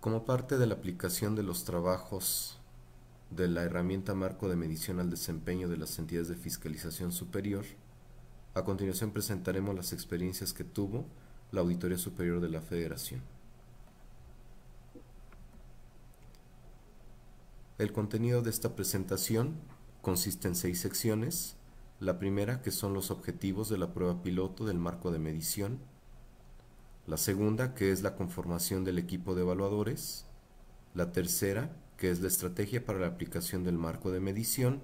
Como parte de la aplicación de los trabajos de la herramienta marco de medición al desempeño de las entidades de fiscalización superior, a continuación presentaremos las experiencias que tuvo la Auditoría Superior de la Federación. El contenido de esta presentación consiste en 6 secciones. La primera, que son los objetivos de la prueba piloto del marco de medición. La segunda, que es la conformación del equipo de evaluadores. La tercera, que es la estrategia para la aplicación del marco de medición.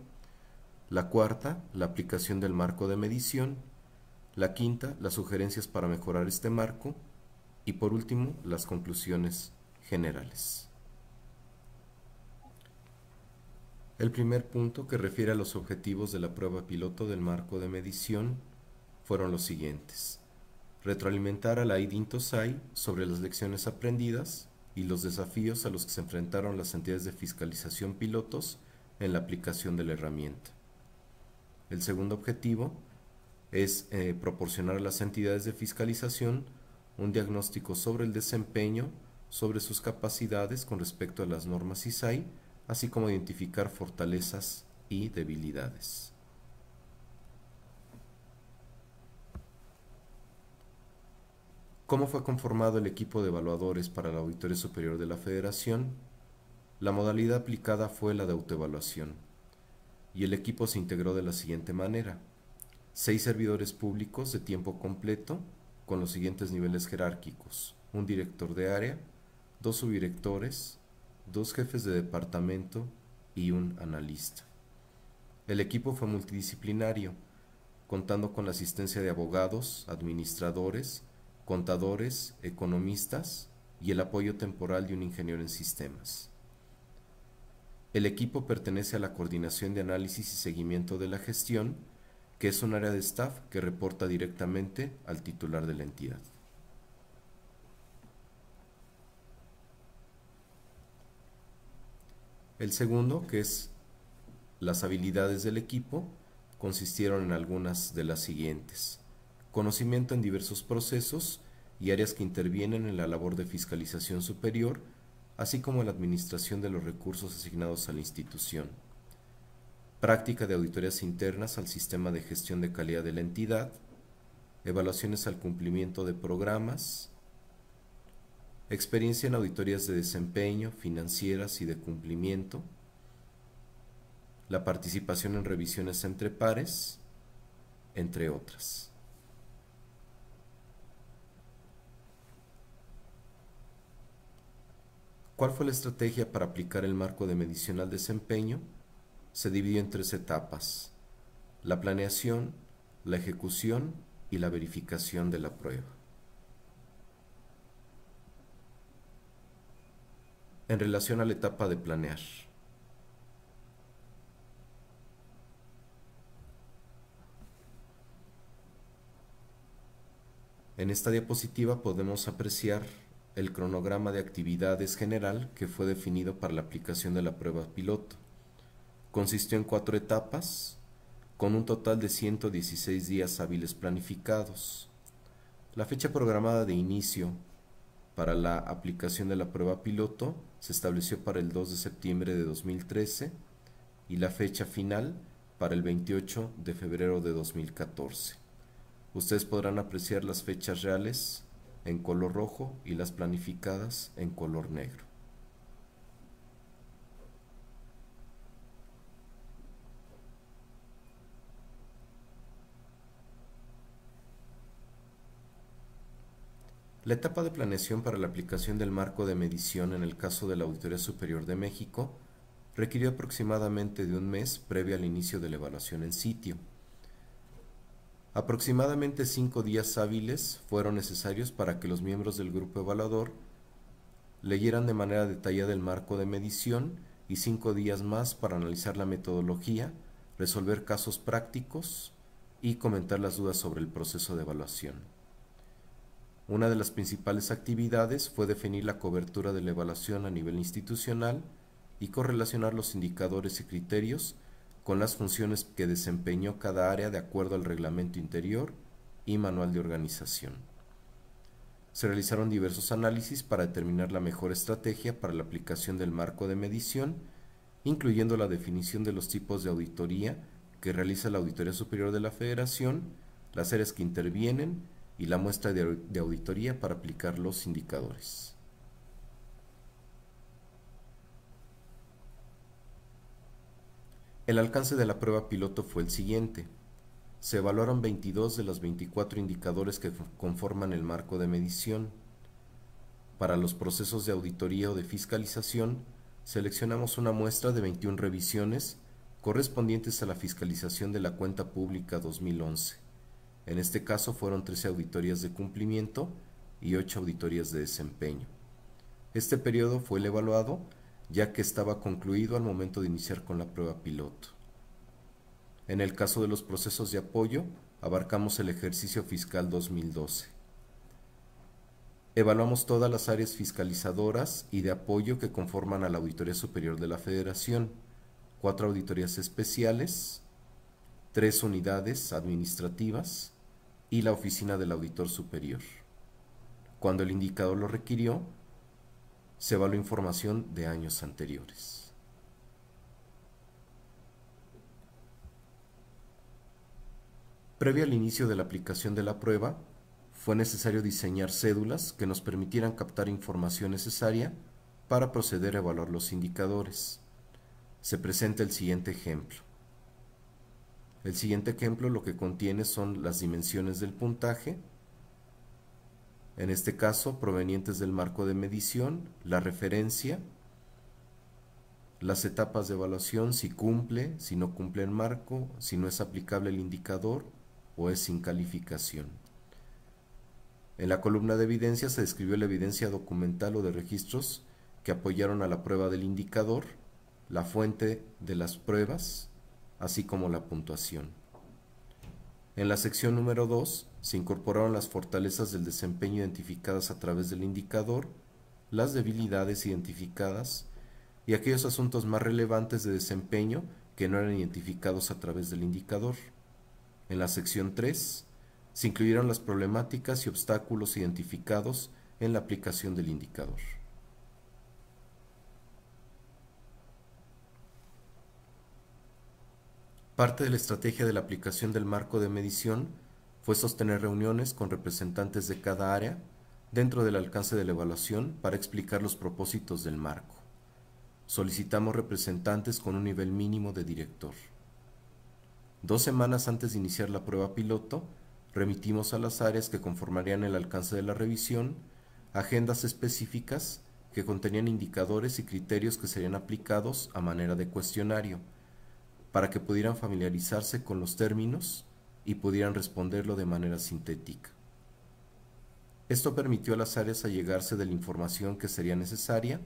La cuarta, la aplicación del marco de medición. La quinta, las sugerencias para mejorar este marco. Y por último, las conclusiones generales. El primer punto, que refiere a los objetivos de la prueba piloto del marco de medición, fueron los siguientes: retroalimentar a la IDINTOSAI sobre las lecciones aprendidas y los desafíos a los que se enfrentaron las entidades de fiscalización pilotos en la aplicación de la herramienta. El segundo objetivo es proporcionar a las entidades de fiscalización un diagnóstico sobre el desempeño, sobre sus capacidades con respecto a las normas ISAI, así como identificar fortalezas y debilidades. ¿Cómo fue conformado el equipo de evaluadores para la Auditoría Superior de la Federación? La modalidad aplicada fue la de autoevaluación, y el equipo se integró de la siguiente manera: 6 servidores públicos de tiempo completo con los siguientes niveles jerárquicos: un director de área, 2 subdirectores, 2 jefes de departamento y un analista. El equipo fue multidisciplinario, contando con la asistencia de abogados, administradores, contadores, economistas y el apoyo temporal de un ingeniero en sistemas. El equipo pertenece a la Coordinación de Análisis y Seguimiento de la Gestión, que es un área de staff que reporta directamente al titular de la entidad. El segundo, que es las habilidades del equipo, consistieron en algunas de las siguientes: conocimiento en diversos procesos y áreas que intervienen en la labor de fiscalización superior, así como en la administración de los recursos asignados a la institución; práctica de auditorías internas al sistema de gestión de calidad de la entidad; evaluaciones al cumplimiento de programas; experiencia en auditorías de desempeño, financieras y de cumplimiento; la participación en revisiones entre pares, entre otras. ¿Cuál fue la estrategia para aplicar el marco de medición al desempeño? Se dividió en 3 etapas: la planeación, la ejecución y la verificación de la prueba. En relación a la etapa de planear, en esta diapositiva podemos apreciar el cronograma de actividades general que fue definido para la aplicación de la prueba piloto. Consistió en 4 etapas, con un total de 116 días hábiles planificados. La fecha programada de inicio para la aplicación de la prueba piloto se estableció para el 2 de septiembre de 2013 y la fecha final para el 28 de febrero de 2014. Ustedes podrán apreciar las fechas reales en color rojo y las planificadas en color negro. La etapa de planeación para la aplicación del marco de medición en el caso de la Auditoría Superior de México requirió aproximadamente de un mes previo al inicio de la evaluación en sitio. Aproximadamente 5 días hábiles fueron necesarios para que los miembros del grupo evaluador leyeran de manera detallada el marco de medición y 5 días más para analizar la metodología, resolver casos prácticos y comentar las dudas sobre el proceso de evaluación. Una de las principales actividades fue definir la cobertura de la evaluación a nivel institucional y correlacionar los indicadores y criterios con las funciones que desempeñó cada área de acuerdo al reglamento interior y manual de organización. Se realizaron diversos análisis para determinar la mejor estrategia para la aplicación del marco de medición, incluyendo la definición de los tipos de auditoría que realiza la Auditoría Superior de la Federación, las áreas que intervienen y la muestra de auditoría para aplicar los indicadores. El alcance de la prueba piloto fue el siguiente. Se evaluaron 22 de los 24 indicadores que conforman el marco de medición. Para los procesos de auditoría o de fiscalización, seleccionamos una muestra de 21 revisiones correspondientes a la fiscalización de la cuenta pública 2011. En este caso fueron 13 auditorías de cumplimiento y 8 auditorías de desempeño. Este periodo fue el evaluado ya que estaba concluido al momento de iniciar con la prueba piloto. En el caso de los procesos de apoyo, abarcamos el ejercicio fiscal 2012. Evaluamos todas las áreas fiscalizadoras y de apoyo que conforman a la Auditoría Superior de la Federación, 4 auditorías especiales, 3 unidades administrativas y la oficina del Auditor Superior. Cuando el indicador lo requirió, se evaluó información de años anteriores. Previo al inicio de la aplicación de la prueba, fue necesario diseñar cédulas que nos permitieran captar información necesaria para proceder a evaluar los indicadores. Se presenta el siguiente ejemplo. El siguiente ejemplo lo que contiene son las dimensiones del puntaje, en este caso provenientes del marco de medición, la referencia, las etapas de evaluación, si cumple, si no cumple el marco, si no es aplicable el indicador o es sin calificación. En la columna de evidencia se describió la evidencia documental o de registros que apoyaron a la prueba del indicador, la fuente de las pruebas, así como la puntuación. En la sección número 2 se incorporaron las fortalezas del desempeño identificadas a través del indicador, las debilidades identificadas y aquellos asuntos más relevantes de desempeño que no eran identificados a través del indicador. En la sección 3 se incluyeron las problemáticas y obstáculos identificados en la aplicación del indicador. Parte de la estrategia de la aplicación del marco de medición fue sostener reuniones con representantes de cada área dentro del alcance de la evaluación para explicar los propósitos del marco. Solicitamos representantes con un nivel mínimo de director. 2 semanas antes de iniciar la prueba piloto, remitimos a las áreas que conformarían el alcance de la revisión agendas específicas que contenían indicadores y criterios que serían aplicados a manera de cuestionario, para que pudieran familiarizarse con los términos y pudieran responderlo de manera sintética. Esto permitió a las áreas allegarse de la información que sería necesaria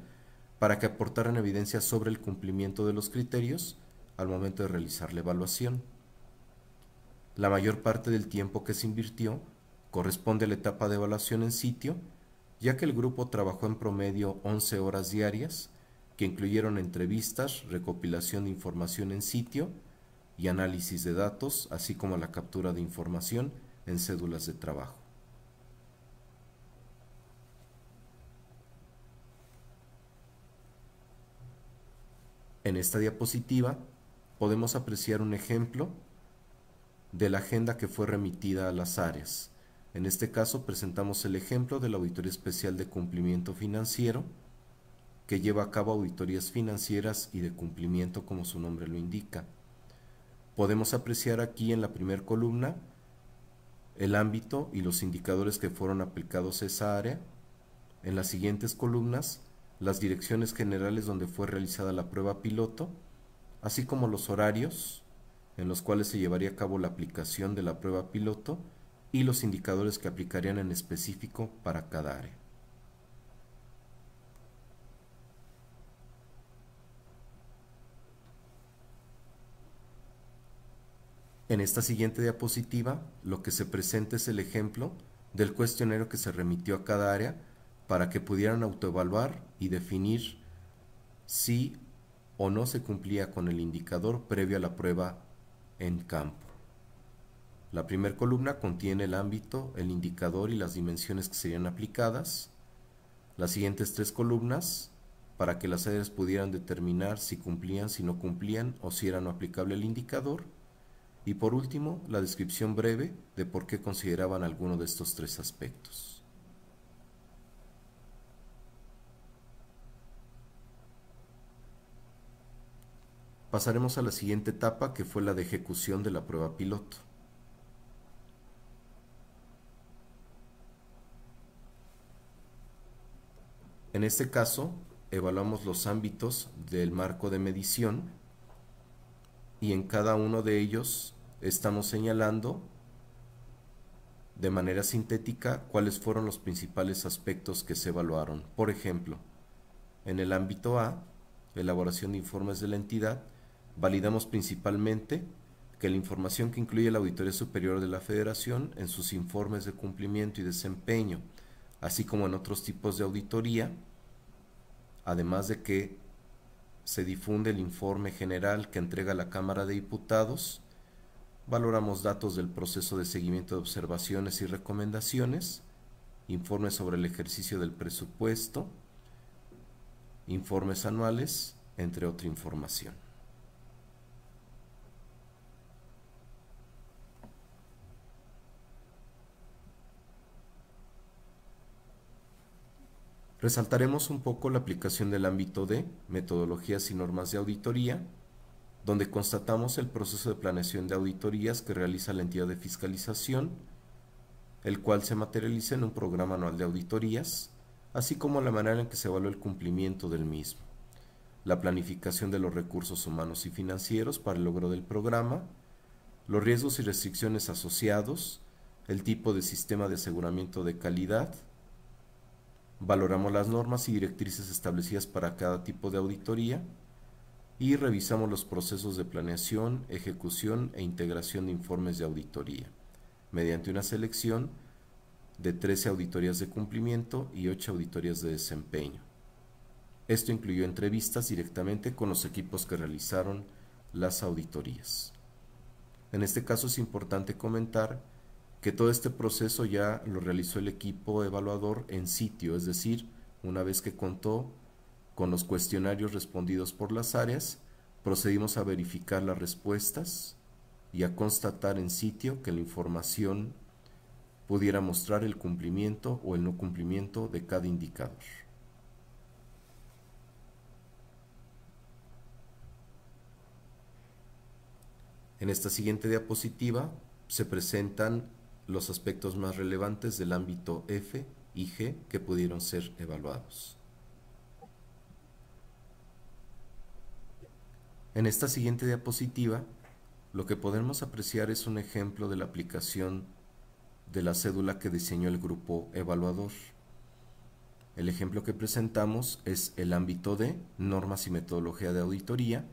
para que aportaran evidencia sobre el cumplimiento de los criterios al momento de realizar la evaluación. La mayor parte del tiempo que se invirtió corresponde a la etapa de evaluación en sitio, ya que el grupo trabajó en promedio 11 horas diarias, que incluyeron entrevistas, recopilación de información en sitio y análisis de datos, así como la captura de información en cédulas de trabajo. En esta diapositiva podemos apreciar un ejemplo de la agenda que fue remitida a las áreas. En este caso presentamos el ejemplo de la Auditoría Especial de Cumplimiento Financiero, que lleva a cabo auditorías financieras y de cumplimiento como su nombre lo indica. Podemos apreciar aquí en la primera columna el ámbito y los indicadores que fueron aplicados a esa área. En las siguientes columnas, las direcciones generales donde fue realizada la prueba piloto, así como los horarios en los cuales se llevaría a cabo la aplicación de la prueba piloto y los indicadores que aplicarían en específico para cada área. En esta siguiente diapositiva, lo que se presenta es el ejemplo del cuestionario que se remitió a cada área para que pudieran autoevaluar y definir si o no se cumplía con el indicador previo a la prueba en campo. La primera columna contiene el ámbito, el indicador y las dimensiones que serían aplicadas. Las siguientes 3 columnas para que las áreas pudieran determinar si cumplían, si no cumplían o si era no aplicable el indicador. Y por último, la descripción breve de por qué consideraban alguno de estos 3 aspectos. Pasaremos a la siguiente etapa, que fue la de ejecución de la prueba piloto. En este caso, evaluamos los ámbitos del marco de medición y en cada uno de ellos estamos señalando de manera sintética cuáles fueron los principales aspectos que se evaluaron. Por ejemplo, en el ámbito A, elaboración de informes de la entidad, validamos principalmente que la información que incluye la Auditoría Superior de la Federación en sus informes de cumplimiento y desempeño, así como en otros tipos de auditoría, además de que se difunde el informe general que entrega la Cámara de Diputados, valoramos datos del proceso de seguimiento de observaciones y recomendaciones, informes sobre el ejercicio del presupuesto, informes anuales, entre otra información. Resaltaremos un poco la aplicación del ámbito de metodologías y normas de auditoría, donde constatamos el proceso de planeación de auditorías que realiza la entidad de fiscalización, el cual se materializa en un programa anual de auditorías, así como la manera en que se evalúa el cumplimiento del mismo, la planificación de los recursos humanos y financieros para el logro del programa, los riesgos y restricciones asociados, el tipo de sistema de aseguramiento de calidad. Valoramos las normas y directrices establecidas para cada tipo de auditoría y revisamos los procesos de planeación, ejecución e integración de informes de auditoría, mediante una selección de 13 auditorías de cumplimiento y 8 auditorías de desempeño. Esto incluyó entrevistas directamente con los equipos que realizaron las auditorías. En este caso es importante comentar que todo este proceso ya lo realizó el equipo evaluador en sitio, es decir, una vez que contó con los cuestionarios respondidos por las áreas, procedimos a verificar las respuestas y a constatar en sitio que la información pudiera mostrar el cumplimiento o el no cumplimiento de cada indicador. En esta siguiente diapositiva se presentan los aspectos más relevantes del ámbito F y G que pudieron ser evaluados. En esta siguiente diapositiva, lo que podemos apreciar es un ejemplo de la aplicación de la cédula que diseñó el grupo evaluador. El ejemplo que presentamos es el ámbito de normas y metodología de auditoría.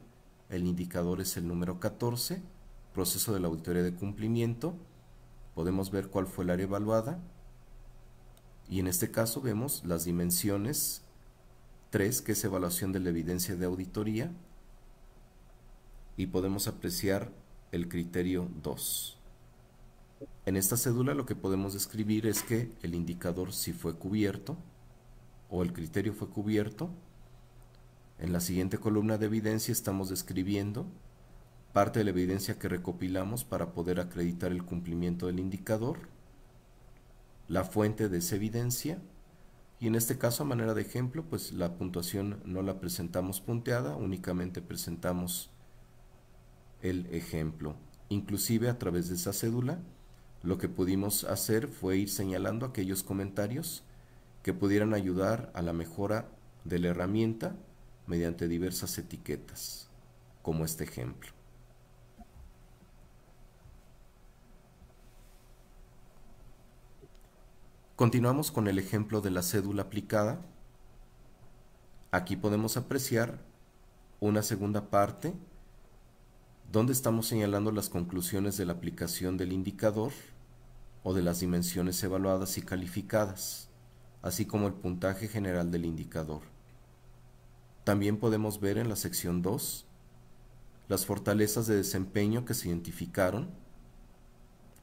El indicador es el número 14, proceso de la auditoría de cumplimiento. Podemos ver cuál fue el área evaluada y en este caso vemos las dimensiones 3, que es evaluación de la evidencia de auditoría, y podemos apreciar el criterio 2. En esta cédula lo que podemos describir es que el indicador sí fue cubierto o el criterio fue cubierto. En la siguiente columna de evidencia estamos describiendo parte de la evidencia que recopilamos para poder acreditar el cumplimiento del indicador, la fuente de esa evidencia, y en este caso a manera de ejemplo, pues la puntuación no la presentamos punteada, únicamente presentamos el ejemplo. Inclusive a través de esa cédula, lo que pudimos hacer fue ir señalando aquellos comentarios que pudieran ayudar a la mejora de la herramienta mediante diversas etiquetas, como este ejemplo. Continuamos con el ejemplo de la cédula aplicada. Aquí podemos apreciar una segunda parte donde estamos señalando las conclusiones de la aplicación del indicador o de las dimensiones evaluadas y calificadas, así como el puntaje general del indicador. También podemos ver en la sección 2 las fortalezas de desempeño que se identificaron,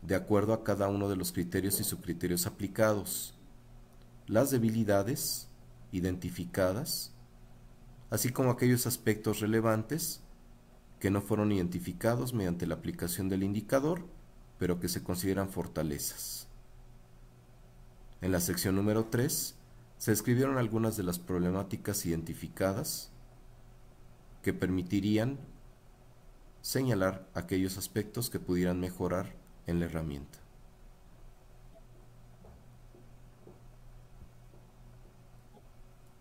de acuerdo a cada uno de los criterios y subcriterios aplicados, las debilidades identificadas, así como aquellos aspectos relevantes que no fueron identificados mediante la aplicación del indicador, pero que se consideran fortalezas. En la sección número 3 se describieron algunas de las problemáticas identificadas que permitirían señalar aquellos aspectos que pudieran mejorar en la herramienta.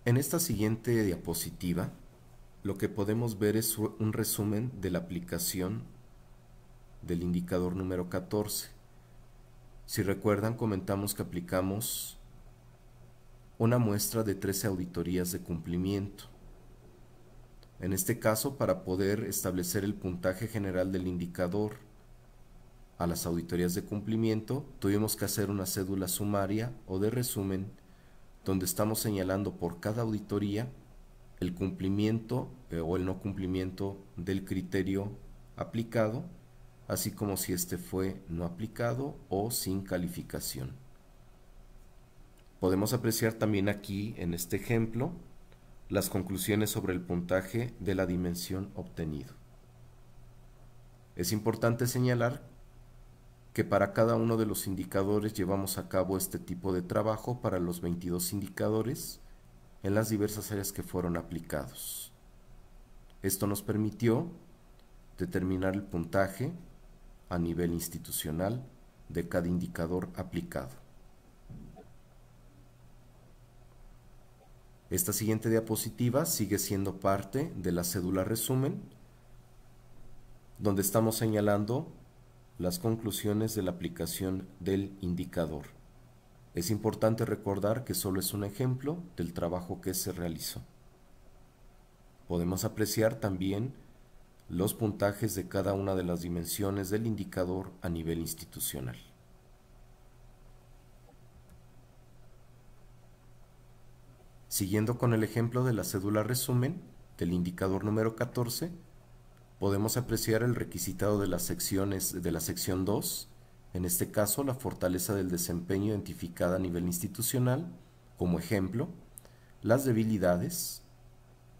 En esta siguiente diapositiva, lo que podemos ver es un resumen de la aplicación del indicador número 14. Si recuerdan, comentamos que aplicamos una muestra de 13 auditorías de cumplimiento. En este caso, para poder establecer el puntaje general del indicador a las auditorías de cumplimiento, tuvimos que hacer una cédula sumaria o de resumen, donde estamos señalando por cada auditoría el cumplimiento o el no cumplimiento del criterio aplicado, así como si este fue no aplicado o sin calificación. Podemos apreciar también aquí, en este ejemplo, las conclusiones sobre el puntaje de la dimensión obtenido. Es importante señalar que para cada uno de los indicadores llevamos a cabo este tipo de trabajo para los 22 indicadores en las diversas áreas que fueron aplicados. Esto nos permitió determinar el puntaje a nivel institucional de cada indicador aplicado. Esta siguiente diapositiva sigue siendo parte de la cédula resumen, donde estamos señalando las conclusiones de la aplicación del indicador. Es importante recordar que solo es un ejemplo del trabajo que se realizó. Podemos apreciar también los puntajes de cada una de las dimensiones del indicador a nivel institucional. Siguiendo con el ejemplo de la cédula resumen del indicador número 14, podemos apreciar el requisitado de las secciones de la sección 2, en este caso la fortaleza del desempeño identificada a nivel institucional, como ejemplo, las debilidades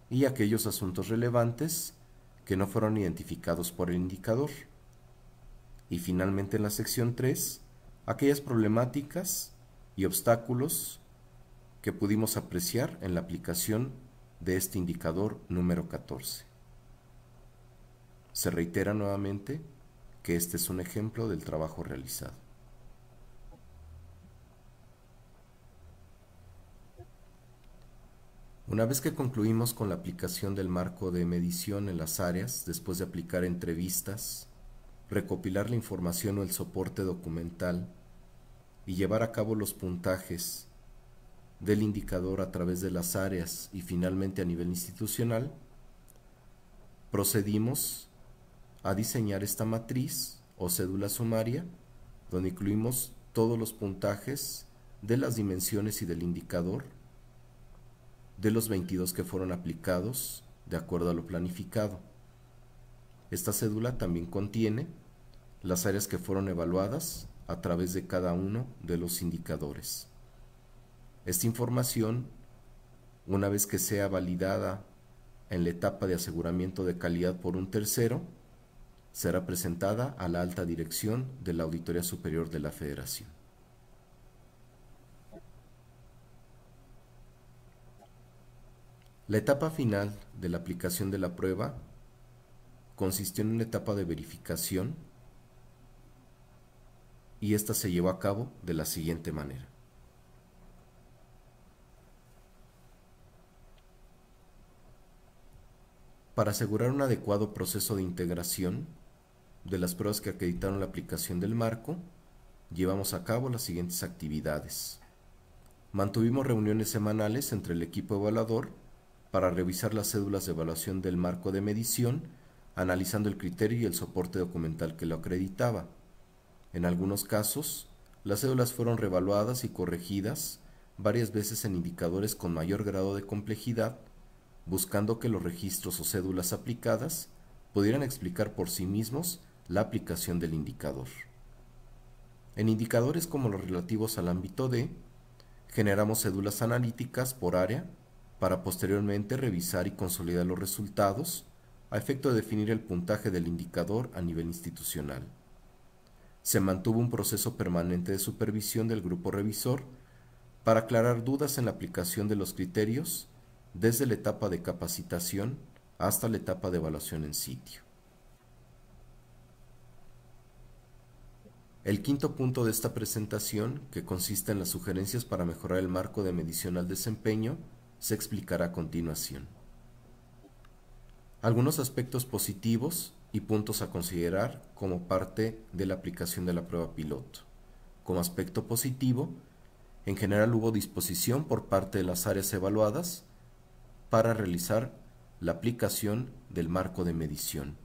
y aquellos asuntos relevantes que no fueron identificados por el indicador. Y finalmente en la sección 3, aquellas problemáticas y obstáculos que pudimos apreciar en la aplicación de este indicador número 14. Se reitera nuevamente que este es un ejemplo del trabajo realizado. Una vez que concluimos con la aplicación del marco de medición en las áreas, después de aplicar entrevistas, recopilar la información o el soporte documental y llevar a cabo los puntajes del indicador a través de las áreas y finalmente a nivel institucional, procedimos a diseñar esta matriz o cédula sumaria, donde incluimos todos los puntajes de las dimensiones y del indicador de los 22 que fueron aplicados de acuerdo a lo planificado. Esta cédula también contiene las áreas que fueron evaluadas a través de cada uno de los indicadores. Esta información, una vez que sea validada en la etapa de aseguramiento de calidad por un tercero, será presentada a la alta dirección de la Auditoría Superior de la Federación. La etapa final de la aplicación de la prueba consistió en una etapa de verificación y esta se llevó a cabo de la siguiente manera. Para asegurar un adecuado proceso de integración de las pruebas que acreditaron la aplicación del marco, llevamos a cabo las siguientes actividades. Mantuvimos reuniones semanales entre el equipo evaluador para revisar las cédulas de evaluación del marco de medición, analizando el criterio y el soporte documental que lo acreditaba. En algunos casos, las cédulas fueron reevaluadas y corregidas varias veces en indicadores con mayor grado de complejidad, buscando que los registros o cédulas aplicadas pudieran explicar por sí mismos la aplicación del indicador. En indicadores como los relativos al ámbito D, generamos cédulas analíticas por área para posteriormente revisar y consolidar los resultados a efecto de definir el puntaje del indicador a nivel institucional. Se mantuvo un proceso permanente de supervisión del grupo revisor para aclarar dudas en la aplicación de los criterios desde la etapa de capacitación hasta la etapa de evaluación en sitio. El quinto punto de esta presentación, que consiste en las sugerencias para mejorar el marco de medición al desempeño, se explicará a continuación. Algunos aspectos positivos y puntos a considerar como parte de la aplicación de la prueba piloto. Como aspecto positivo, en general hubo disposición por parte de las áreas evaluadas para realizar la aplicación del marco de medición.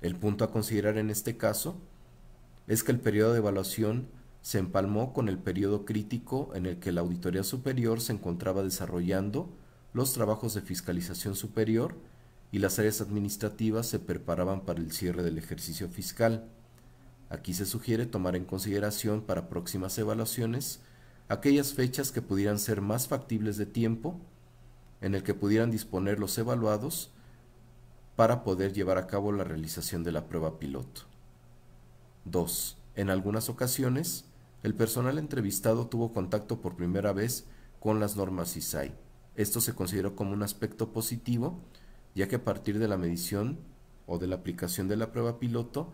El punto a considerar en este caso es que el periodo de evaluación se empalmó con el periodo crítico en el que la Auditoría Superior se encontraba desarrollando los trabajos de fiscalización superior y las áreas administrativas se preparaban para el cierre del ejercicio fiscal. Aquí se sugiere tomar en consideración para próximas evaluaciones aquellas fechas que pudieran ser más factibles de tiempo, en el que pudieran disponer los evaluados para poder llevar a cabo la realización de la prueba piloto. 2. En algunas ocasiones, el personal entrevistado tuvo contacto por primera vez con las normas ISAI. Esto se consideró como un aspecto positivo, ya que a partir de la medición o de la aplicación de la prueba piloto,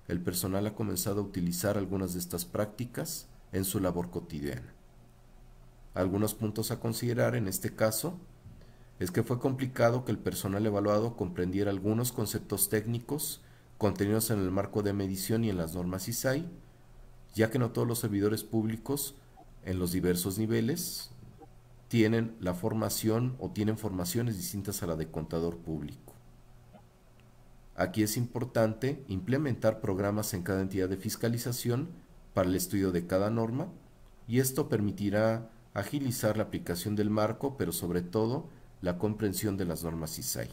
el personal ha comenzado a utilizar algunas de estas prácticas en su labor cotidiana. Algunos puntos a considerar en este caso es que fue complicado que el personal evaluado comprendiera algunos conceptos técnicos contenidos en el marco de medición y en las normas ISAI, ya que no todos los servidores públicos en los diversos niveles tienen la formación o tienen formaciones distintas a la de contador público. Aquí es importante implementar programas en cada entidad de fiscalización para el estudio de cada norma, y esto permitirá agilizar la aplicación del marco, pero sobre todo la comprensión de las normas ISAI.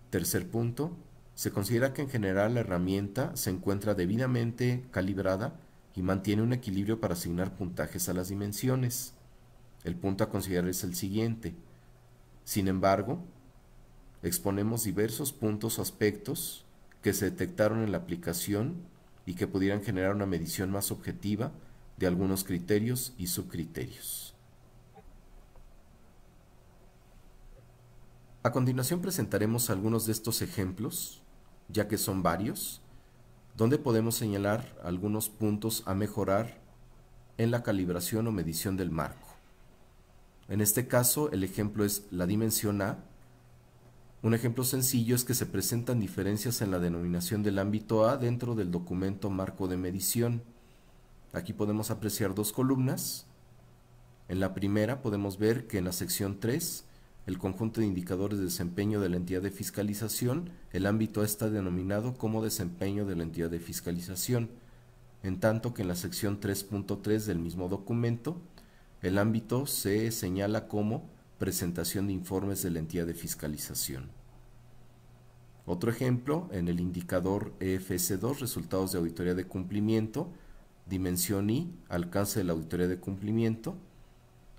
Tercer punto, se considera que en general la herramienta se encuentra debidamente calibrada y mantiene un equilibrio para asignar puntajes a las dimensiones. El punto a considerar es el siguiente. Sin embargo, exponemos diversos puntos o aspectos que se detectaron en la aplicación y que pudieran generar una medición más objetiva de algunos criterios y subcriterios. A continuación presentaremos algunos de estos ejemplos, ya que son varios, donde podemos señalar algunos puntos a mejorar en la calibración o medición del marco. En este caso, el ejemplo es la dimensión A. Un ejemplo sencillo es que se presentan diferencias en la denominación del ámbito A dentro del documento marco de medición. Aquí podemos apreciar dos columnas. En la primera podemos ver que en la sección 3, el conjunto de indicadores de desempeño de la entidad de fiscalización, el ámbito A está denominado como desempeño de la entidad de fiscalización, en tanto que en la sección 3.3 del mismo documento, el ámbito se señala como presentación de informes de la entidad de fiscalización. Otro ejemplo, en el indicador EFS2, resultados de auditoría de cumplimiento, dimensión I, alcance de la auditoría de cumplimiento.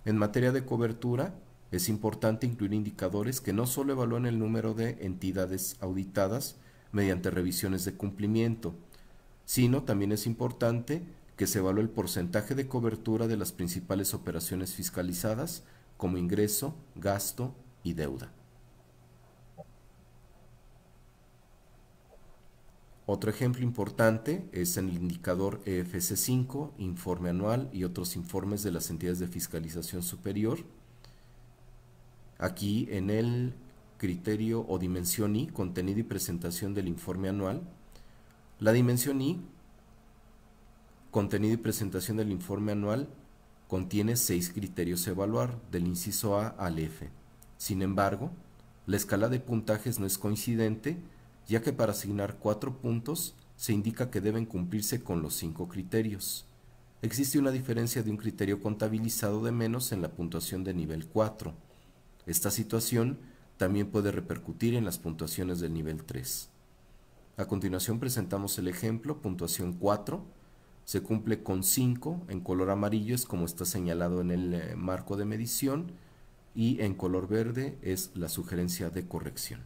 En materia de cobertura, es importante incluir indicadores que no solo evalúan el número de entidades auditadas mediante revisiones de cumplimiento, sino también es importante que se evalúe el porcentaje de cobertura de las principales operaciones fiscalizadas como ingreso, gasto y deuda. Otro ejemplo importante es en el indicador EFS5, informe anual y otros informes de las entidades de fiscalización superior. Aquí en el criterio o dimensión I, contenido y presentación del informe anual, la dimensión I, contenido y presentación del informe anual, contiene 6 criterios a evaluar, del inciso A al F. Sin embargo, la escala de puntajes no es coincidente, ya que para asignar 4 puntos se indica que deben cumplirse con los 5 criterios. Existe una diferencia de un criterio contabilizado de menos en la puntuación de nivel 4. Esta situación también puede repercutir en las puntuaciones del nivel 3. A continuación presentamos el ejemplo, puntuación 4, Se cumple con 5, en color amarillo es como está señalado en el marco de medición, y en color verde es la sugerencia de corrección.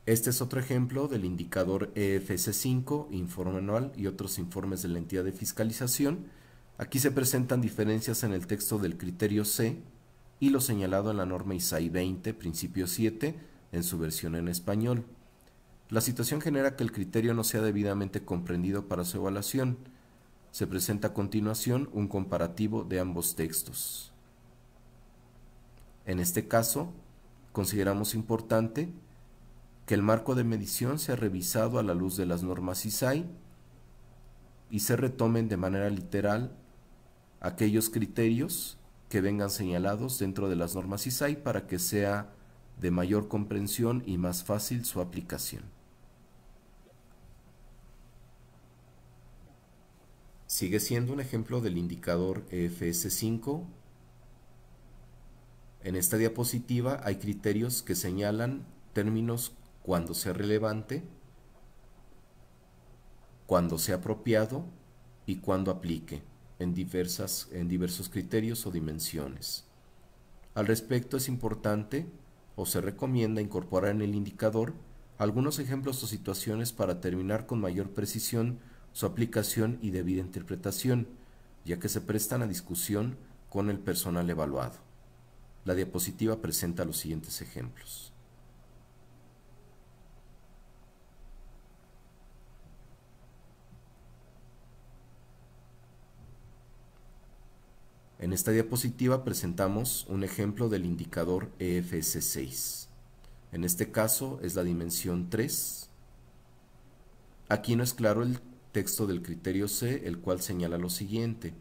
Este es otro ejemplo del indicador EFS5, informe anual y otros informes de la entidad de fiscalización. Aquí se presentan diferencias en el texto del criterio C y lo señalado en la norma ISAI 20, principio 7, en su versión en español. La situación genera que el criterio no sea debidamente comprendido para su evaluación. Se presenta a continuación un comparativo de ambos textos. En este caso, consideramos importante que el marco de medición sea revisado a la luz de las normas ISAI y se retomen de manera literal aquellos criterios que vengan señalados dentro de las normas ISAI para que sea de mayor comprensión y más fácil su aplicación. Sigue siendo un ejemplo del indicador EFS5. En esta diapositiva hay criterios que señalan términos cuando sea relevante, cuando sea apropiado y cuando aplique en diversos criterios o dimensiones. Al respecto es importante o se recomienda incorporar en el indicador algunos ejemplos o situaciones para determinar con mayor precisión su aplicación y debida interpretación, ya que se prestan a discusión con el personal evaluado. La diapositiva presenta los siguientes ejemplos. En esta diapositiva presentamos un ejemplo del indicador EFS6. En este caso es la dimensión 3. Aquí no es claro el texto del criterio C, el cual señala lo siguiente: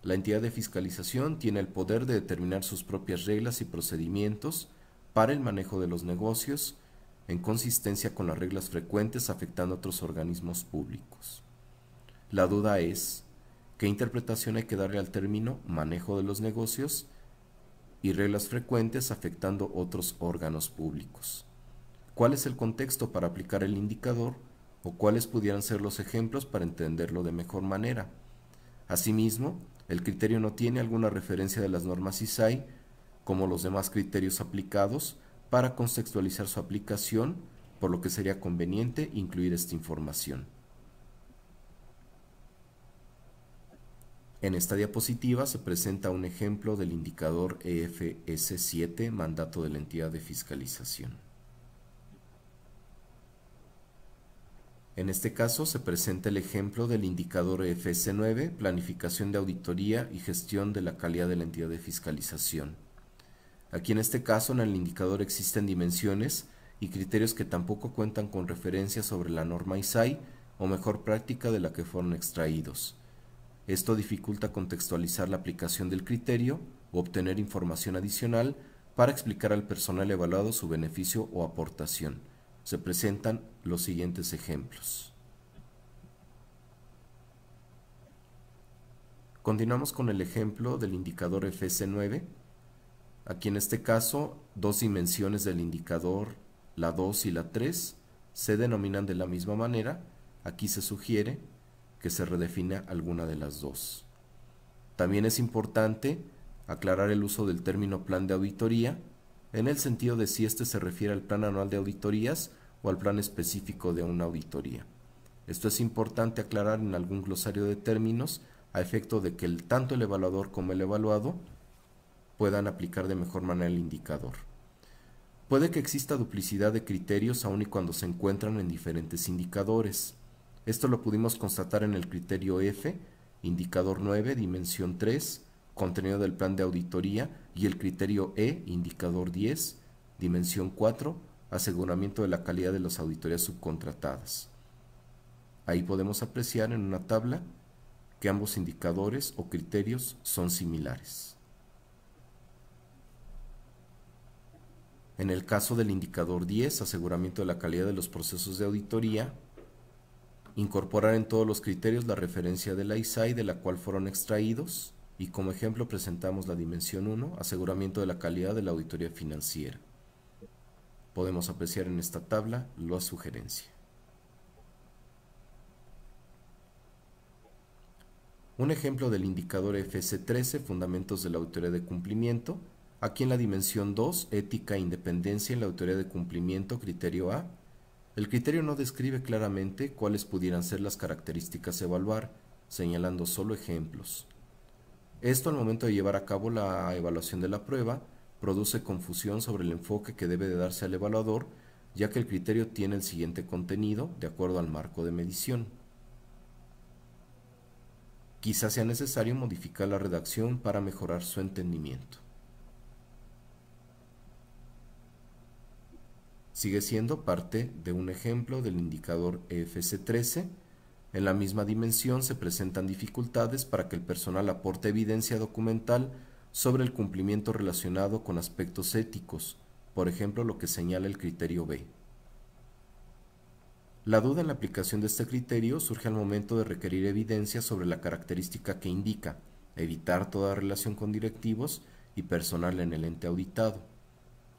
la entidad de fiscalización tiene el poder de determinar sus propias reglas y procedimientos para el manejo de los negocios en consistencia con las reglas frecuentes afectando a otros organismos públicos. La duda es: ¿qué interpretación hay que darle al término manejo de los negocios y reglas frecuentes afectando otros órganos públicos? ¿Cuál es el contexto para aplicar el indicador o cuáles pudieran ser los ejemplos para entenderlo de mejor manera? Asimismo, el criterio no tiene alguna referencia de las normas ISAI, como los demás criterios aplicados, para contextualizar su aplicación, por lo que sería conveniente incluir esta información. En esta diapositiva se presenta un ejemplo del indicador EFS7, mandato de la entidad de fiscalización. En este caso se presenta el ejemplo del indicador EFS9, planificación de auditoría y gestión de la calidad de la entidad de fiscalización. Aquí en este caso en el indicador existen dimensiones y criterios que tampoco cuentan con referencias sobre la norma ISAI o mejor práctica de la que fueron extraídos. Esto dificulta contextualizar la aplicación del criterio o obtener información adicional para explicar al personal evaluado su beneficio o aportación. Se presentan los siguientes ejemplos. Continuamos con el ejemplo del indicador FS9. Aquí en este caso, dos dimensiones del indicador, la 2 y la 3, se denominan de la misma manera. Aquí se sugiere que se redefina alguna de las dos. También es importante aclarar el uso del término plan de auditoría, en el sentido de si este se refiere al plan anual de auditorías o al plan específico de una auditoría. Esto es importante aclarar en algún glosario de términos a efecto de que tanto el evaluador como el evaluado puedan aplicar de mejor manera el indicador. Puede que exista duplicidad de criterios aun y cuando se encuentran en diferentes indicadores. Esto lo pudimos constatar en el criterio F, indicador 9, dimensión 3, contenido del plan de auditoría, y el criterio E, indicador 10, dimensión 4, aseguramiento de la calidad de las auditorías subcontratadas. Ahí podemos apreciar en una tabla que ambos indicadores o criterios son similares. En el caso del indicador 10, aseguramiento de la calidad de los procesos de auditoría, incorporar en todos los criterios la referencia de la ISAI de la cual fueron extraídos, y como ejemplo presentamos la dimensión 1, aseguramiento de la calidad de la auditoría financiera. Podemos apreciar en esta tabla la sugerencia. Un ejemplo del indicador FC13, fundamentos de la autoridad de cumplimiento. Aquí en la dimensión 2, ética e independencia en la autoridad de cumplimiento, criterio A. El criterio no describe claramente cuáles pudieran ser las características a evaluar, señalando solo ejemplos. Esto, al momento de llevar a cabo la evaluación de la prueba, produce confusión sobre el enfoque que debe de darse al evaluador, ya que el criterio tiene el siguiente contenido de acuerdo al marco de medición. Quizás sea necesario modificar la redacción para mejorar su entendimiento. Sigue siendo parte de un ejemplo del indicador EFC13. En la misma dimensión se presentan dificultades para que el personal aporte evidencia documental sobre el cumplimiento relacionado con aspectos éticos, por ejemplo lo que señala el criterio B. La duda en la aplicación de este criterio surge al momento de requerir evidencia sobre la característica que indica evitar toda relación con directivos y personal en el ente auditado.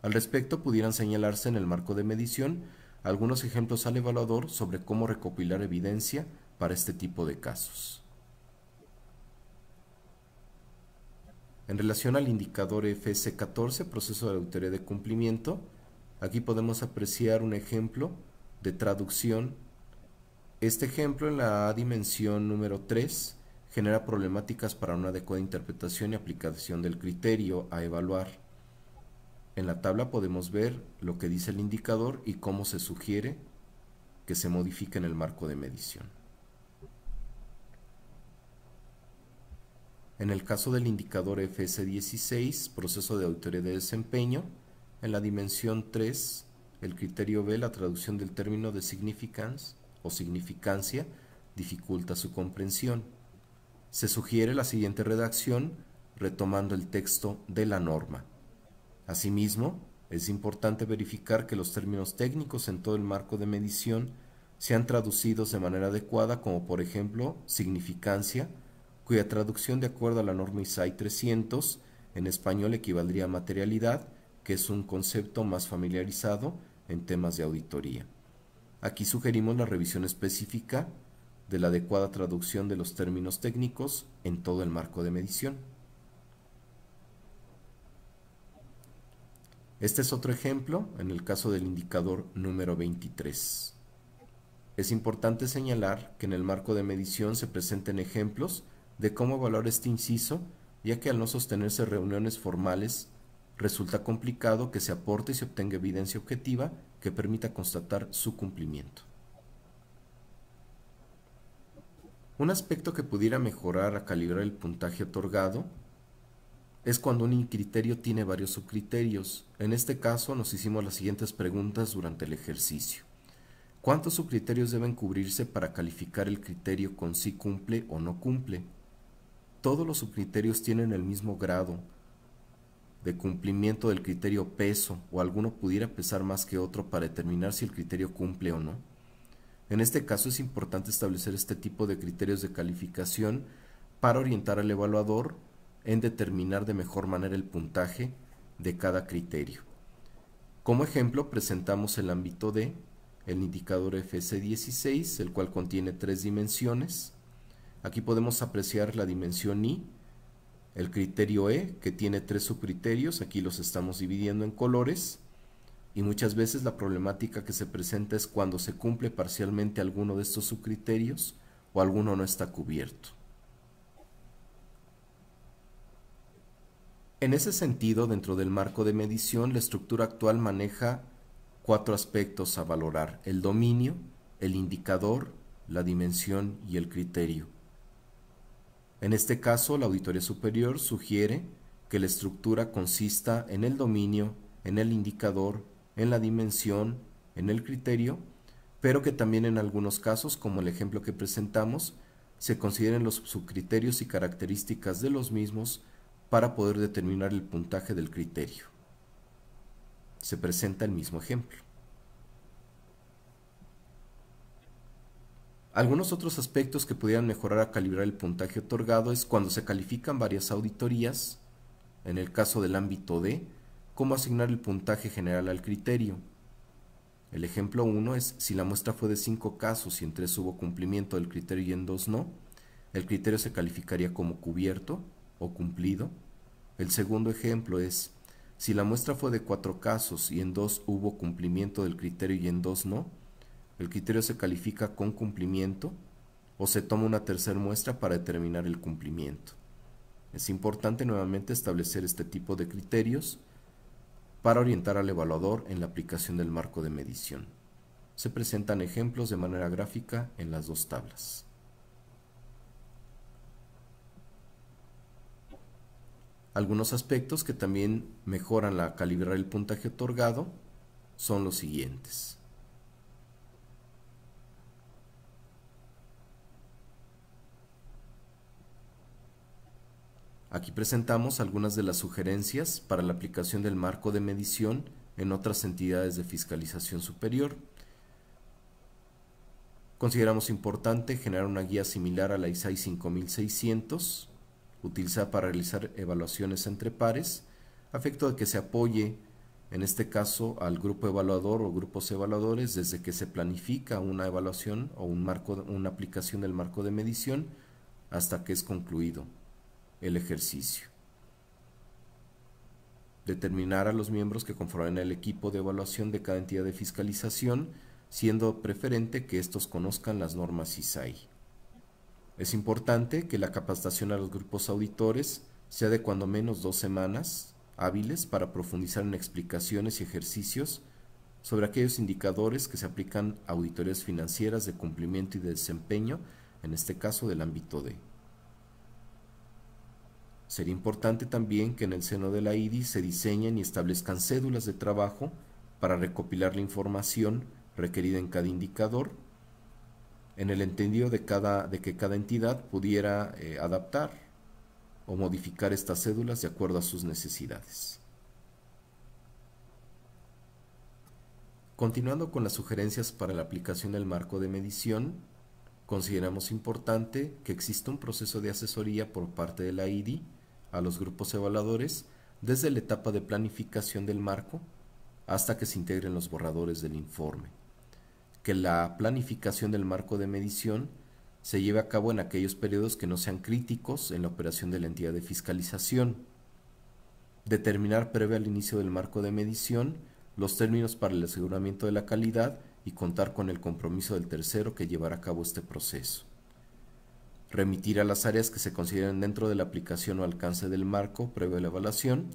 Al respecto, pudieran señalarse en el marco de medición algunos ejemplos al evaluador sobre cómo recopilar evidencia para este tipo de casos. En relación al indicador FS14, proceso de autoridad de cumplimiento, aquí podemos apreciar un ejemplo de traducción. Este ejemplo en la dimensión número 3 genera problemáticas para una adecuada interpretación y aplicación del criterio a evaluar. En la tabla podemos ver lo que dice el indicador y cómo se sugiere que se modifique en el marco de medición. En el caso del indicador FS16, proceso de autoridad de desempeño, en la dimensión 3, el criterio B, la traducción del término de significance o significancia, dificulta su comprensión. Se sugiere la siguiente redacción retomando el texto de la norma. Asimismo, es importante verificar que los términos técnicos en todo el marco de medición sean traducidos de manera adecuada, como por ejemplo significancia, cuya traducción de acuerdo a la norma ISAI 300 en español equivaldría a materialidad, que es un concepto más familiarizado en temas de auditoría. Aquí sugerimos la revisión específica de la adecuada traducción de los términos técnicos en todo el marco de medición. Este es otro ejemplo en el caso del indicador número 23. Es importante señalar que en el marco de medición se presenten ejemplos de cómo evaluar este inciso, ya que al no sostenerse reuniones formales, resulta complicado que se aporte y se obtenga evidencia objetiva que permita constatar su cumplimiento. Un aspecto que pudiera mejorar a calibrar el puntaje otorgado es cuando un criterio tiene varios subcriterios. En este caso nos hicimos las siguientes preguntas durante el ejercicio. ¿Cuántos subcriterios deben cubrirse para calificar el criterio con si cumple o no cumple? ¿Todos los subcriterios tienen el mismo grado de cumplimiento del criterio peso o alguno pudiera pesar más que otro para determinar si el criterio cumple o no? En este caso es importante establecer este tipo de criterios de calificación para orientar al evaluador en determinar de mejor manera el puntaje de cada criterio. Como ejemplo presentamos el ámbito D, el indicador FC16, el cual contiene 3 dimensiones. Aquí podemos apreciar la dimensión I, el criterio E, que tiene 3 subcriterios, aquí los estamos dividiendo en colores, y muchas veces la problemática que se presenta es cuando se cumple parcialmente alguno de estos subcriterios o alguno no está cubierto. En ese sentido, dentro del marco de medición, la estructura actual maneja 4 aspectos a valorar: el dominio, el indicador, la dimensión y el criterio. En este caso, la Auditoría Superior sugiere que la estructura consista en el dominio, en el indicador, en la dimensión, en el criterio, pero que también en algunos casos, como el ejemplo que presentamos, se consideren los subcriterios y características de los mismos para poder determinar el puntaje del criterio. Se presenta el mismo ejemplo. Algunos otros aspectos que pudieran mejorar a calibrar el puntaje otorgado es cuando se califican varias auditorías, en el caso del ámbito D, cómo asignar el puntaje general al criterio. El ejemplo 1 es: si la muestra fue de 5 casos y en 3 hubo cumplimiento del criterio y en 2 no, el criterio se calificaría como cubierto o cumplido. El segundo ejemplo es: si la muestra fue de 4 casos y en 2 hubo cumplimiento del criterio y en 2 no, el criterio se califica con cumplimiento o se toma una tercera muestra para determinar el cumplimiento. Es importante nuevamente establecer este tipo de criterios para orientar al evaluador en la aplicación del marco de medición. Se presentan ejemplos de manera gráfica en las dos tablas. Algunos aspectos que también mejoran la calibrar el puntaje otorgado son los siguientes. Aquí presentamos algunas de las sugerencias para la aplicación del marco de medición en otras entidades de fiscalización superior. Consideramos importante generar una guía similar a la ISAI 5600, utilizada para realizar evaluaciones entre pares, a efecto de que se apoye, en este caso, al grupo evaluador o grupos evaluadores desde que se planifica una evaluación o una aplicación del marco de medición hasta que es concluido el ejercicio. Determinar a los miembros que conforman el equipo de evaluación de cada entidad de fiscalización, siendo preferente que estos conozcan las normas ISAI. Es importante que la capacitación a los grupos auditores sea de cuando menos 2 semanas hábiles para profundizar en explicaciones y ejercicios sobre aquellos indicadores que se aplican a auditorías financieras de cumplimiento y de desempeño, en este caso del ámbito D. Sería importante también que en el seno de la IDI se diseñen y establezcan cédulas de trabajo para recopilar la información requerida en cada indicador, en el entendido de que cada entidad pudiera adaptar o modificar estas cédulas de acuerdo a sus necesidades. Continuando con las sugerencias para la aplicación del marco de medición, consideramos importante que exista un proceso de asesoría por parte de la IDI a los grupos evaluadores desde la etapa de planificación del marco hasta que se integren los borradores del informe. Que la planificación del marco de medición se lleve a cabo en aquellos periodos que no sean críticos en la operación de la entidad de fiscalización. Determinar previo al inicio del marco de medición los términos para el aseguramiento de la calidad y contar con el compromiso del tercero que llevará a cabo este proceso. Remitir a las áreas que se consideren dentro de la aplicación o alcance del marco previo a la evaluación,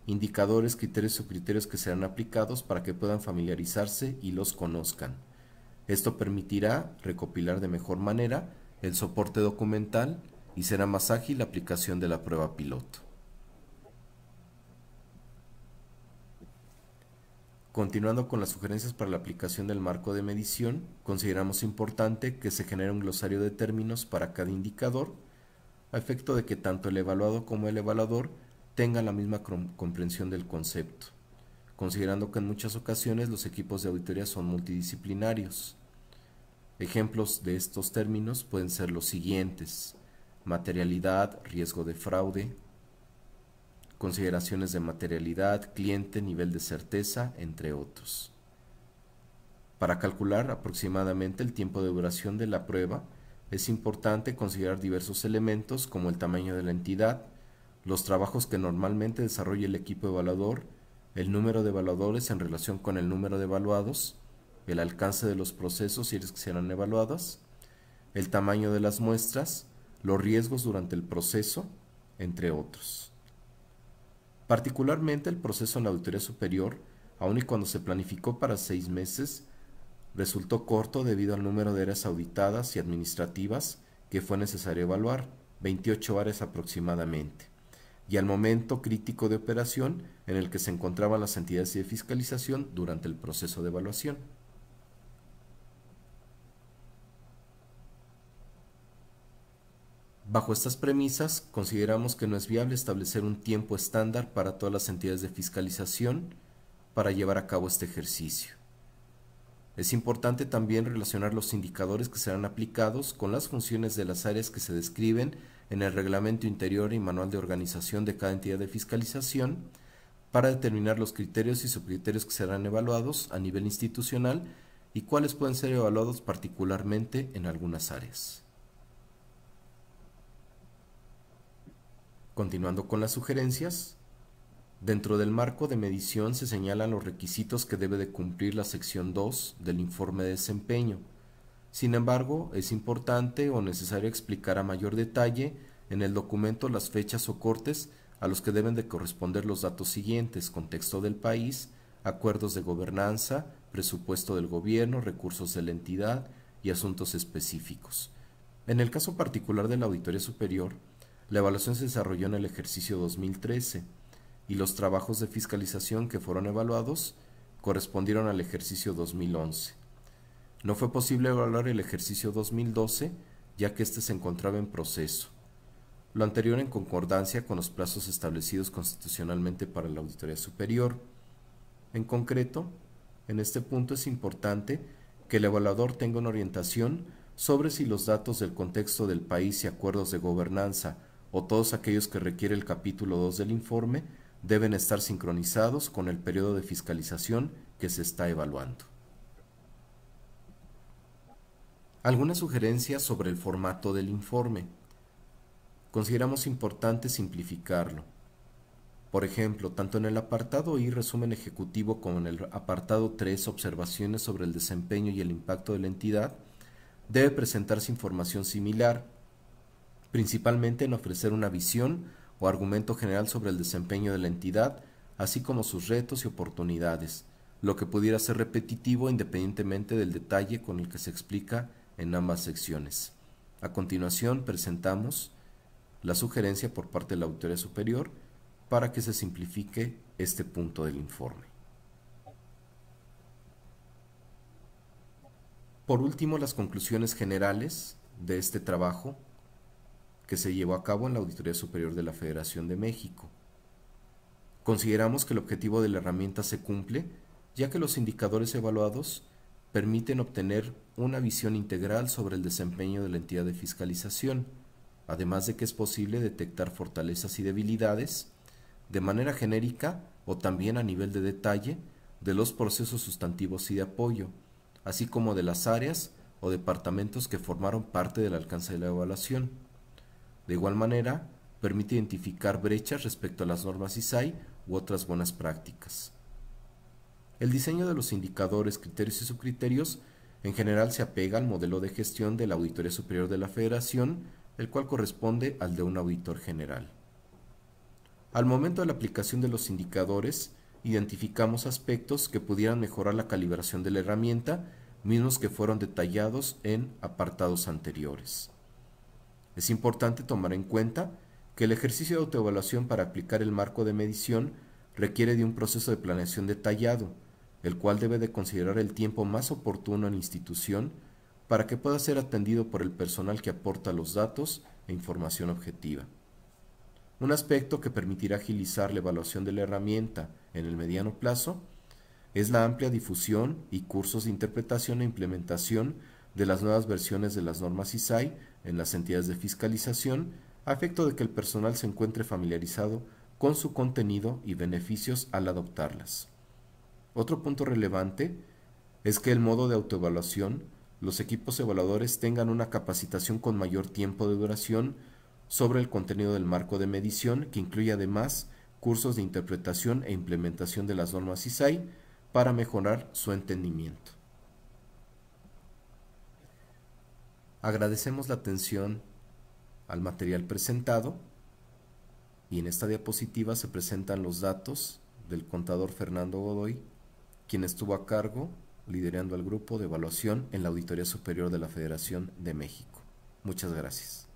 indicadores, criterios o subcriterios que serán aplicados para que puedan familiarizarse y los conozcan. Esto permitirá recopilar de mejor manera el soporte documental y será más ágil la aplicación de la prueba piloto. Continuando con las sugerencias para la aplicación del marco de medición, consideramos importante que se genere un glosario de términos para cada indicador, a efecto de que tanto el evaluado como el evaluador tengan la misma comprensión del concepto, considerando que en muchas ocasiones los equipos de auditoría son multidisciplinarios. Ejemplos de estos términos pueden ser los siguientes: materialidad, riesgo de fraude, consideraciones de materialidad, cliente, nivel de certeza, entre otros. Para calcular aproximadamente el tiempo de duración de la prueba, es importante considerar diversos elementos como el tamaño de la entidad, los trabajos que normalmente desarrolla el equipo evaluador, el número de evaluadores en relación con el número de evaluados, el alcance de los procesos si es que serán evaluadas, el tamaño de las muestras, los riesgos durante el proceso, entre otros. Particularmente el proceso en la auditoría superior, aun y cuando se planificó para 6 meses, resultó corto debido al número de áreas auditadas y administrativas que fue necesario evaluar, 28 áreas aproximadamente, y al momento crítico de operación en el que se encontraban las entidades de fiscalización durante el proceso de evaluación. Bajo estas premisas, consideramos que no es viable establecer un tiempo estándar para todas las entidades de fiscalización para llevar a cabo este ejercicio. Es importante también relacionar los indicadores que serán aplicados con las funciones de las áreas que se describen en el reglamento interior y manual de organización de cada entidad de fiscalización, para determinar los criterios y subcriterios que serán evaluados a nivel institucional y cuáles pueden ser evaluados particularmente en algunas áreas. Continuando con las sugerencias, dentro del marco de medición se señalan los requisitos que debe de cumplir la sección 2 del informe de desempeño. Sin embargo, es importante o necesario explicar a mayor detalle en el documento las fechas o cortes a los que deben de corresponder los datos siguientes: contexto del país, acuerdos de gobernanza, presupuesto del gobierno, recursos de la entidad y asuntos específicos. En el caso particular de la Auditoría Superior, la evaluación se desarrolló en el ejercicio 2013 y los trabajos de fiscalización que fueron evaluados correspondieron al ejercicio 2011. No fue posible evaluar el ejercicio 2012 ya que éste se encontraba en proceso. Lo anterior en concordancia con los plazos establecidos constitucionalmente para la Auditoría Superior. En concreto, en este punto es importante que el evaluador tenga una orientación sobre si los datos del contexto del país y acuerdos de gobernanza o todos aquellos que requiere el capítulo 2 del informe deben estar sincronizados con el periodo de fiscalización que se está evaluando. Algunas sugerencias sobre el formato del informe. Consideramos importante simplificarlo. Por ejemplo, tanto en el apartado I, resumen ejecutivo, como en el apartado 3, observaciones sobre el desempeño y el impacto de la entidad, debe presentarse información similar, principalmente en ofrecer una visión o argumento general sobre el desempeño de la entidad, así como sus retos y oportunidades, lo que pudiera ser repetitivo independientemente del detalle con el que se explica en ambas secciones. A continuación presentamos la sugerencia por parte de la Auditoría Superior para que se simplifique este punto del informe. Por último, las conclusiones generales de este trabajo que se llevó a cabo en la Auditoría Superior de la Federación de México. Consideramos que el objetivo de la herramienta se cumple, ya que los indicadores evaluados permiten obtener una visión integral sobre el desempeño de la entidad de fiscalización, además de que es posible detectar fortalezas y debilidades de manera genérica o también a nivel de detalle de los procesos sustantivos y de apoyo, así como de las áreas o departamentos que formaron parte del alcance de la evaluación. De igual manera, permite identificar brechas respecto a las normas ISAI u otras buenas prácticas. El diseño de los indicadores, criterios y subcriterios en general se apega al modelo de gestión de la Auditoría Superior de la Federación, el cual corresponde al de un auditor general. Al momento de la aplicación de los indicadores, identificamos aspectos que pudieran mejorar la calibración de la herramienta, mismos que fueron detallados en apartados anteriores. Es importante tomar en cuenta que el ejercicio de autoevaluación para aplicar el marco de medición requiere de un proceso de planeación detallado, el cual debe de considerar el tiempo más oportuno en la institución para que pueda ser atendido por el personal que aporta los datos e información objetiva. Un aspecto que permitirá agilizar la evaluación de la herramienta en el mediano plazo es la amplia difusión y cursos de interpretación e implementación de las nuevas versiones de las normas ISAI en las entidades de fiscalización, a efecto de que el personal se encuentre familiarizado con su contenido y beneficios al adoptarlas. Otro punto relevante es que el modo de autoevaluación, los equipos evaluadores tengan una capacitación con mayor tiempo de duración sobre el contenido del marco de medición, que incluye además cursos de interpretación e implementación de las normas ISAI para mejorar su entendimiento. Agradecemos la atención al material presentado y en esta diapositiva se presentan los datos del contador Fernando Godoy, quien estuvo a cargo liderando al grupo de evaluación en la Auditoría Superior de la Federación de México. Muchas gracias.